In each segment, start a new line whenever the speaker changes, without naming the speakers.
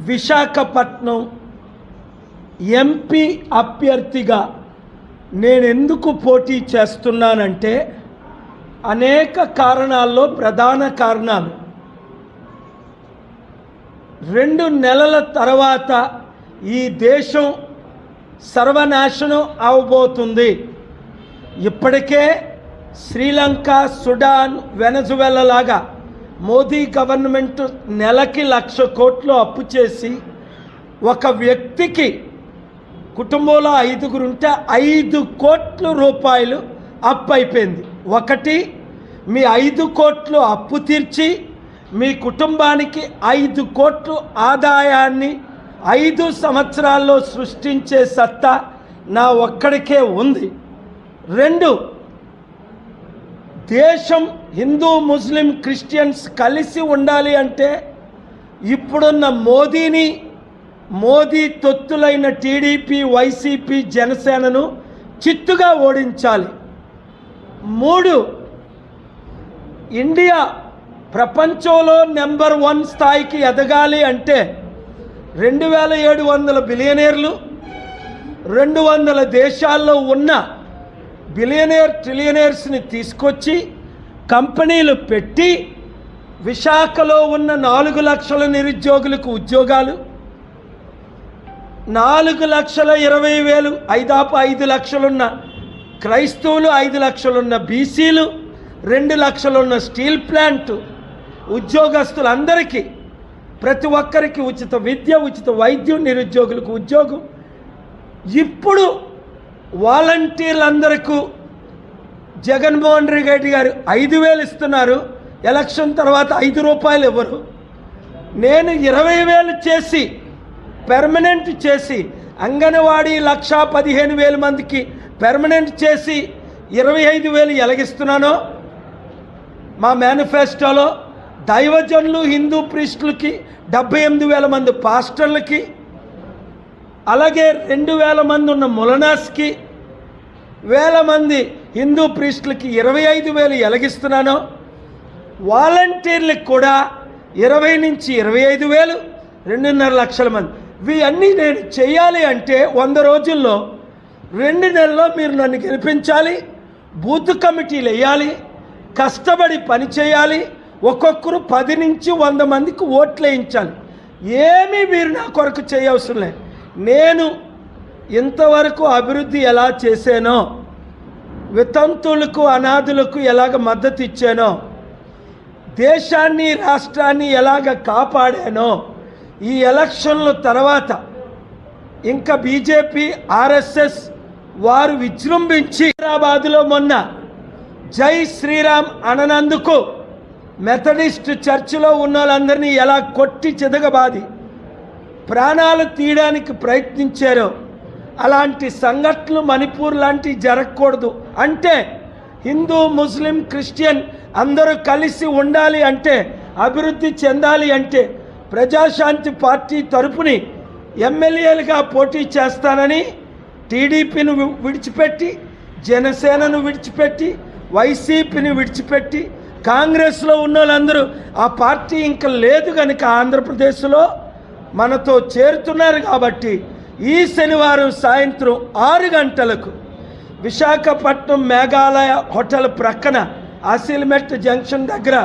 Visakhapatnam MP అభ్యర్థిగా నేను ఎందుకు పోటీ చేస్తున్నానంటే అనేక కారణాల్లో ప్రధాన కారణాలు 2 నెలల తర్వాత ఈ దేశం సర్వనాశనం అవబోతుంది. ఇప్పటికే శ్రీలంక, సుడాన్, వెనజువెలా లాగా మోదీ గవర్నమెంట్ నెలకి 1,00,000 కోట్లు అప్పు చేసి ఒక వ్యక్తికి కుటుంబంలో 5గురు ఉంటే 5 కోట్ల రూపాయలు అప్పు అయిపోయింది. ఒకటి, మీ 5 కోట్లు అప్పు తీర్చి మీ కుటుంబానికి 5 కోట్లు ఆదాయాన్ని 5 సంవత్సరాల్లో సృష్టించే సత్తా నా ఒక్కడికే ఉంది. 2, దేశం హిందూ, ముస్లిం, క్రిస్టియన్స్ కలిసి ఉండాలి అంటే ఇప్పుడున్న మోదీ తొత్తులైన టీడీపీ, వైసీపీ, జనసేనను చిత్తుగా ఓడించాలి. 3, ఇండియా ప్రపంచంలో నెంబర్ 1 స్థాయికి ఎదగాలి అంటే 2,700 బిలియనీర్లు, 200 దేశాల్లో ఉన్న ట్రిలియనీర్స్ని తీసుకొచ్చి కంపెనీలు పెట్టి విశాఖలో ఉన్న 4 లక్షల నిరుద్యోగులకు ఉద్యోగాలు, 4,20,000 ఐదాపు 5 లక్షలున్న క్రైస్తవులు, 5 లక్షలున్న బీసీలు, 2 లక్షలున్న స్టీల్ ప్లాంట్ ఉద్యోగస్తులందరికీ, ప్రతి ఒక్కరికి ఉచిత విద్య, ఉచిత వైద్యం, నిరుద్యోగులకు ఉద్యోగం. ఇప్పుడు వాలంటీర్లందరికీ జగన్మోహన్ రెడ్డి గారు 5,000 ఇస్తున్నారు. ఎలక్షన్ తర్వాత 5 రూపాయలు ఇవ్వరు. నేను 20,000 చేసి పెర్మనెంట్ చేసి అంగన్వాడీ 1,15,000 మందికి పెర్మనెంట్ చేసి 25,000 ఎలాగిస్తున్నానో మా మేనిఫెస్టోలో, దైవజనులు హిందూ ప్రీస్టులకి 78,000 మంది పాస్టర్లకి, అలాగే 2,000 మంది ఉన్న మొలనాస్కి, 1,000 మంది హిందూ ప్రీస్టులకి 25,000 ఎలాగిస్తున్నానో, వాలంటీర్లకు కూడా 20 నుంచి 25,000, 2.5 లక్షల మంది. ఇవన్నీ నేను చేయాలి అంటే 100 రోజుల్లో 2 నెలల్లో మీరు నన్ను గెలిపించాలి. బూత్ కమిటీలు వేయాలి, కష్టపడి పని చేయాలి. ఒక్కొక్కరు 10 నుంచి 100 మందికి ఓట్లు వేయించాలి. ఏమీ మీరు నా కొరకు చేయవసరం లేదు. నేను ఇంతవరకు అభివృద్ధి ఎలా చేశానో, వితంతువులకు, అనాథులకు ఎలాగ మద్దతు ఇచ్చానో, దేశాన్ని, రాష్ట్రాన్ని ఎలాగ కాపాడానో, ఈ ఎలక్షన్ల తర్వాత ఇంకా బీజేపీ, ఆర్ఎస్ఎస్ వారు విజృంభించి హైదరాబాదులో మొన్న జై శ్రీరామ్ అననందుకు మెథడిస్ట్ చర్చిలో ఉన్న వాళ్ళందరినీ ఎలా కొట్టి చితకబాది ప్రాణాలు తీయడానికి ప్రయత్నించారో అలాంటి సంఘటనలు మణిపూర్ లాంటివి జరగకూడదు. అంటే హిందూ, ముస్లిం, క్రిస్టియన్ అందరూ కలిసి ఉండాలి అంటే, అభివృద్ధి చెందాలి అంటే ప్రజాశాంతి పార్టీ తరపుని ఎమ్మెల్యేలుగా పోటీ చేస్తానని టీడీపీని విడిచిపెట్టి, జనసేనను విడిచిపెట్టి, వైసీపీని విడిచిపెట్టి, కాంగ్రెస్లో ఉన్న వాళ్ళందరూ ఆ పార్టీ ఇంకా లేదు కనుక ఆంధ్రప్రదేశ్లో మనతో చేరుతున్నారు. కాబట్టి ఈ శనివారం సాయంత్రం 6 గంటలకు విశాఖపట్నం మేఘాలయ హోటల్ ప్రక్కన ఆసిల్మెట్ జంక్షన్ దగ్గర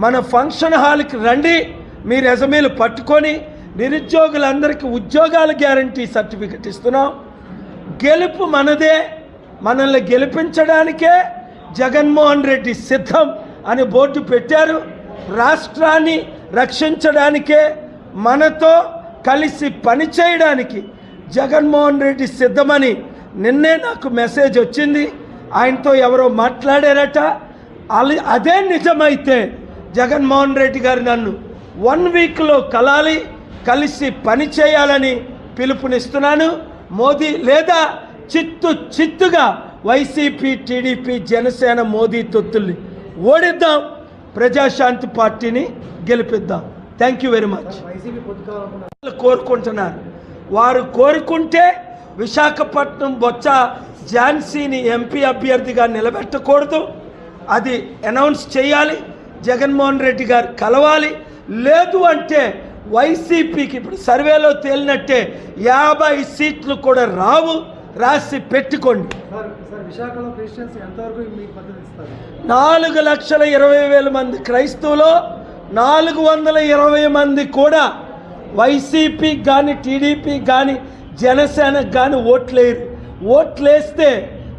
మన ఫంక్షన్ హాల్కి రండి. మీ రెజమీలు పట్టుకొని నిరుద్యోగులందరికీ ఉద్యోగాల గ్యారంటీ సర్టిఫికెట్ ఇస్తున్నాం. గెలుపు మనదే. మనల్ని గెలిపించడానికే జగన్మోహన్ రెడ్డి సిద్ధం అని బోర్డు పెట్టారు. రాష్ట్రాన్ని రక్షించడానికే, మనతో కలిసి పనిచేయడానికి జగన్మోహన్ రెడ్డి సిద్ధమని నిన్నే నాకు మెసేజ్ వచ్చింది. ఆయనతో ఎవరో మాట్లాడారట. అదే నిజమైతే జగన్మోహన్ రెడ్డి గారు నన్ను 1 వీక్లో కలిసి పని చేయాలని పిలుపునిస్తున్నాను. మోదీ లేదా చిత్తుగా వైసీపీ, టీడీపీ, జనసేన, మోదీ తొత్తుల్ని ఓడిద్దాం. ప్రజాశాంతి పార్టీని గెలిపిద్దాం. Thank you very much. కోరుకుంటున్నారు. వారు కోరుకుంటే విశాఖపట్నం బొత్స ఝాన్సీని ఎంపీ అభ్యర్థిగా నిలబెట్టకూడదు. అది అనౌన్స్ చేయాలి. జగన్మోహన్ రెడ్డి గారు కలవాలి. లేదు అంటే వైసీపీకి ఇప్పుడు సర్వేలో తేలినట్టే 50 సీట్లు కూడా రావు, రాసి పెట్టుకోండి.
విశాఖలో క్రిస్టియన్స్ ఎంతవరకు మీకు మద్దతు ఇస్తారు?
4,20,000 మంది క్రైస్తవులు, 420 మంది కూడా వైసీపీకి కానీ టీడీపీకి కానీ జనసేనకు కానీ ఓట్లేరు. ఓట్లేస్తే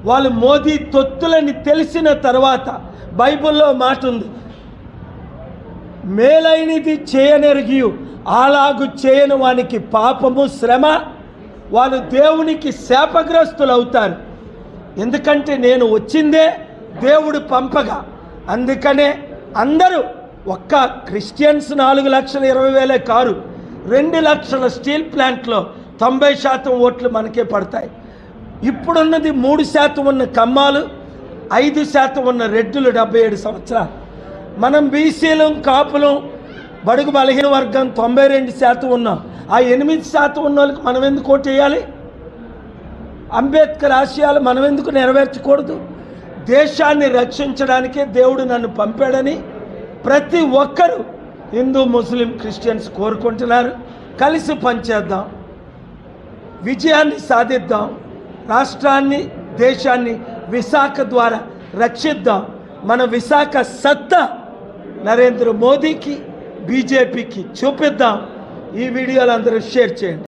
వాళ్ళు మోదీ తొత్తులని తెలిసిన తర్వాత బైబిల్లో మాట ఉంది, మేలైనది చేయనెరిగి అలాగు చేయని వానికి పాపము శ్రమ, వాళ్ళు దేవునికి శాపగ్రస్తులు అవుతారు. ఎందుకంటే నేను వచ్చిందే దేవుడు పంపగా. అందుకనే అందరూ ఒక్క క్రిస్టియన్స్ 4,20,000 కారు, 2 లక్షల స్టీల్ ప్లాంట్లో 90% ఓట్లు మనకే పడతాయి. ఇప్పుడున్నది 3% ఉన్న కమ్మాలు, 5% ఉన్న రెడ్డులు 77 సంవత్సరాలు. మనం బీసీలం, కాపులం, బడుగు బలహీన వర్గం 92% ఉన్నాం. ఆ 8% ఉన్న వాళ్ళకి మనం ఎందుకు ఓటు వేయాలి? అంబేద్కర్ ఆశయాలు మనం ఎందుకు నెరవేర్చకూడదు? దేశాన్ని రక్షించడానికే దేవుడు నన్ను పంపాడని ప్రతి ఒక్కరూ హిందూ, ముస్లిం, క్రిస్టియన్స్ కోరుకుంటున్నారు. కలిసి పనిచేద్దాం, విజయాన్ని సాధిద్దాం, రాష్ట్రాన్ని, దేశాన్ని విశాఖ ద్వారా రక్షిద్దాం. మన విశాఖ సత్తా నరేంద్ర మోదీకి, బీజేపీకి చూపిద్దాం. ఈ వీడియోలు అందరూ షేర్ చేయండి.